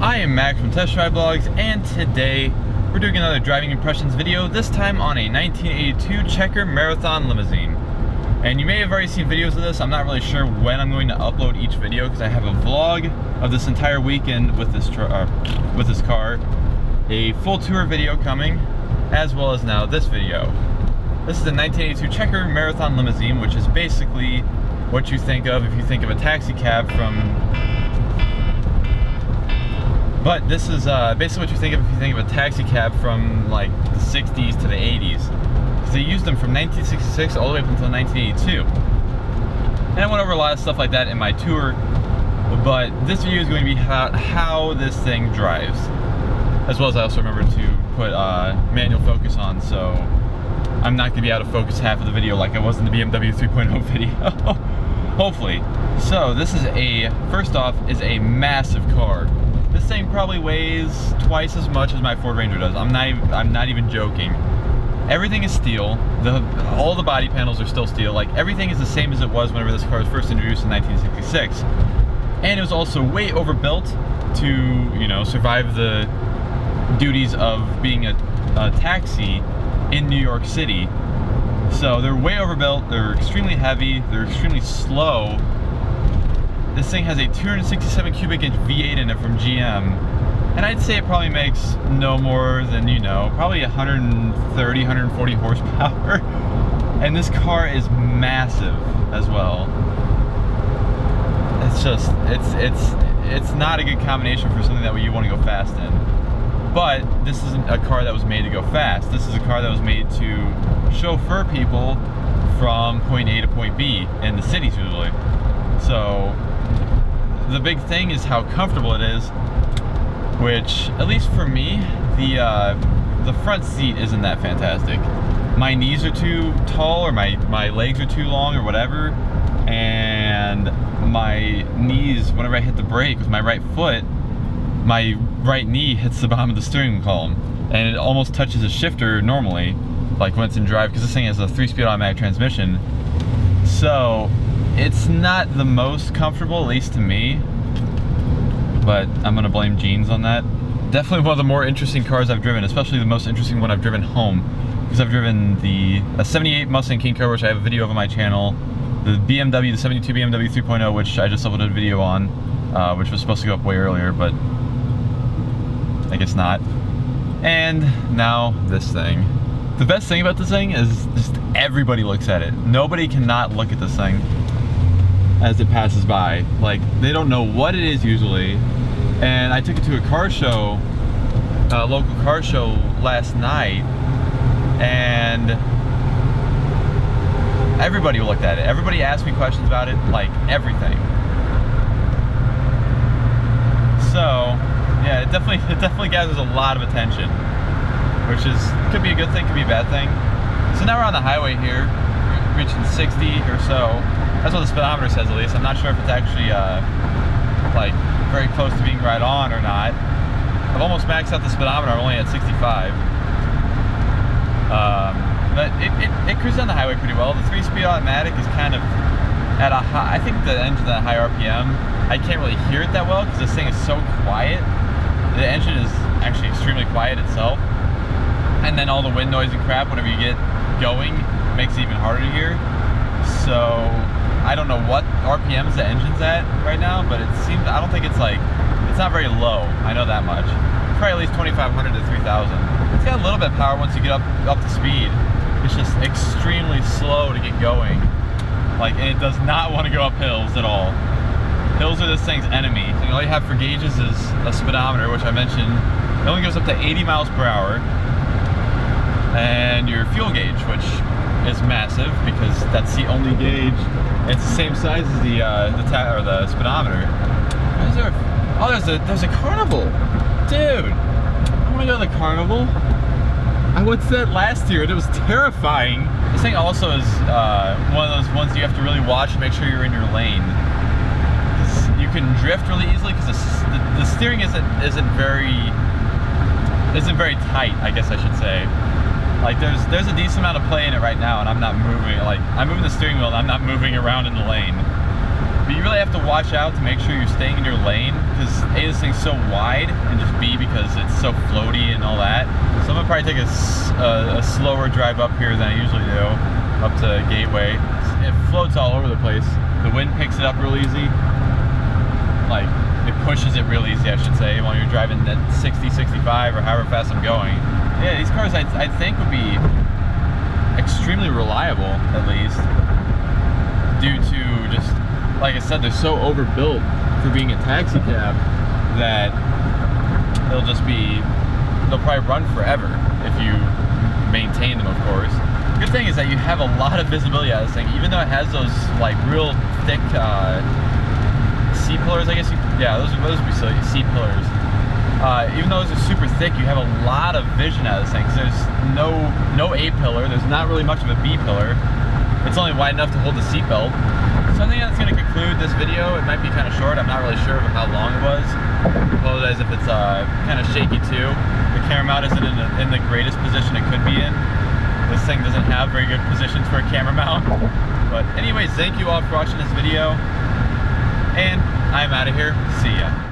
I am Max from Test Drive Blogs, and today we're doing another driving impressions video, this time on a 1982 Checker Marathon Limousine. And you may have already seen videos of this. I'm not really sure when I'm going to upload each video because I have a vlog of this entire weekend with this car, a full tour video coming, as well as now this video. This is a 1982 Checker Marathon Limousine, which is basically what you think of if you think of a taxi cab from... But this is basically what you think of if you think of a taxi cab from like the 60s to the 80s. Because they used them from 1966 all the way up until 1982. And I went over a lot of stuff like that in my tour, but this video is going to be how this thing drives. As well as I also remember to put manual focus on, so I'm not going to be out of focus half of the video like I was in the BMW 3.0 video. Hopefully. So this is first off, is a massive car. This thing probably weighs twice as much as my Ford Ranger does. I'm not even joking. Everything is steel. All the body panels are still steel. Like, everything is the same as it was whenever this car was first introduced in 1966. And it was also way overbuilt to, you know, survive the duties of being a taxi in New York City. So they're way overbuilt, they're extremely heavy, they're extremely slow. This thing has a 267 cubic inch V8 in it from GM, and I'd say it probably makes no more than, you know, probably 130, 140 horsepower. And this car is massive as well. It's just, it's not a good combination for something that you want to go fast in. But this isn't a car that was made to go fast. This is a car that was made to chauffeur people from point A to point B in the cities usually. So the big thing is how comfortable it is, which, at least for me, the front seat isn't that fantastic. My knees are too tall, or my legs are too long, or whatever, and my knees, whenever I hit the brake with my right foot, my right knee hits the bottom of the steering column, and it almost touches the shifter normally, like when it's in drive, because this thing has a 3-speed automatic transmission. So it's not the most comfortable, at least to me, but I'm gonna blame jeans on that. Definitely one of the more interesting cars I've driven, especially the most interesting one I've driven home, because I've driven a 78 Mustang King Car, which I have a video of on my channel, the 72 BMW 3.0, which I just uploaded a video on, which was supposed to go up way earlier, but I guess not. And now this thing. The best thing about this thing is just everybody looks at it. Nobody cannot look at this thing as it passes by. Like, they don't know what it is usually. And I took it to a car show, a local car show last night, and everybody looked at it. Everybody asked me questions about it, like everything. So yeah, it definitely gathers a lot of attention, which could be a good thing, could be a bad thing. So now we're on the highway here, reaching 60 or so. That's what the speedometer says, at least. I'm not sure if it's actually like very close to being right on or not. I've almost maxed out the speedometer. I'm only at 65. But it cruises on the highway pretty well. The 3-speed automatic is kind of at a high, I think the engine's at a high RPM. I can't really hear it that well because this thing is so quiet. The engine is actually extremely quiet itself. And then all the wind noise and crap whenever you get going makes it even harder to hear. So I don't know what RPMs the engine's at right now, but it seems, I don't think it's not very low. I know that much. Probably at least 2,500 to 3,000. It's got a little bit of power once you get up to speed. It's just extremely slow to get going. Like, and it does not want to go up hills at all. Hills are this thing's enemy. So all you have for gauges is a speedometer, which I mentioned. It only goes up to 80 miles per hour. And your fuel gauge, which is massive because that's the only gauge. It's the same size as the speedometer. There's a carnival, dude. I want to go to the carnival. I went to that last year and it was terrifying. This thing also is one of those ones you have to really watch and make sure you're in your lane. You can drift really easily because the steering isn't very tight, I guess I should say. Like, there's a decent amount of play in it right now, and I'm not moving. Like, I'm moving the steering wheel and I'm not moving around in the lane But you really have to watch out to make sure you're staying in your lane, because A, this thing's so wide, and just B, because it's so floaty and all that. So I'm gonna probably take a slower drive up here than I usually do, up to Gateway. It floats all over the place. The wind picks it up real easy. Like, it pushes it real easy, I should say, while you're driving at 60, 65, or however fast I'm going. Yeah, these cars I think would be extremely reliable, at least, due to just, like I said, they're so overbuilt for being a taxi cab that they'll probably run forever if you maintain them, of course. The good thing is that you have a lot of visibility out of this thing, even though it has those like real thick C-pillars, I guess. Those would be silly, C-pillars. Even though those are super thick, you have a lot of vision out of this thing, because there's no A-pillar, there's not really much of a B-pillar. It's only wide enough to hold the seatbelt. So I think that's going to conclude this video. It might be kind of short. I'm not really sure of how long it was. I apologize if it's kind of shaky too. The camera mount isn't in the greatest position it could be in. This thing doesn't have very good positions for a camera mount. But anyways, thank you all for watching this video. And I'm out of here. See ya.